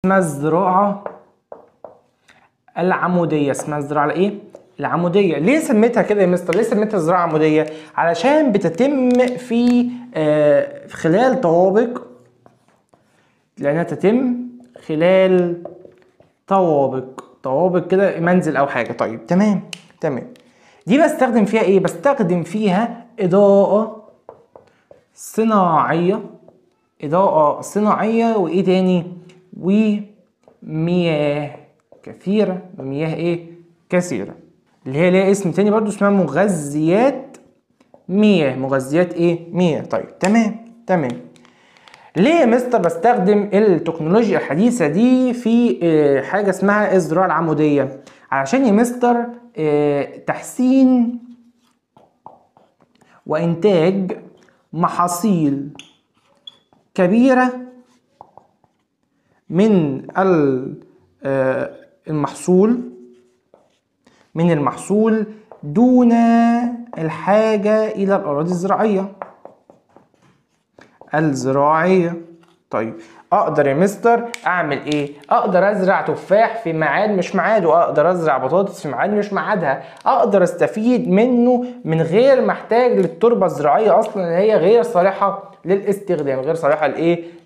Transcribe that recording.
اسمها الزراعة العمودية. اسمها الزراعة الايه؟ العمودية. ليه سميتها كده يا مستر؟ ليه سميتها الزراعة عمودية؟ علشان بتتم في خلال طوابق، لأنها تتم خلال طوابق كده، منزل أو حاجة. طيب تمام. دي بستخدم فيها ايه؟ بستخدم فيها إضاءة صناعية. وايه تاني؟ ومياه كثيرة. ومياه ايه؟ كثيرة، اللي هي ليها اسم تاني برضو، اسمها مغذيات مياه. مغذيات ايه؟ مياه. طيب تمام. ليه يا مستر بستخدم التكنولوجيا الحديثة دي في حاجة اسمها الزراعة العمودية؟ علشان يا مستر تحسين وإنتاج محاصيل كبيرة من المحصول دون الحاجة إلى الأراضي الزراعية. طيب أقدر يا مستر أعمل إيه؟ أقدر أزرع تفاح في ميعاد مش ميعاده، وأقدر أزرع بطاطس في ميعاد مش ميعادها. أقدر أستفيد منه من غير ما أحتاج للتربة الزراعية أصلا، اللي هي غير صالحة للاستخدام، غير صالحة لإيه؟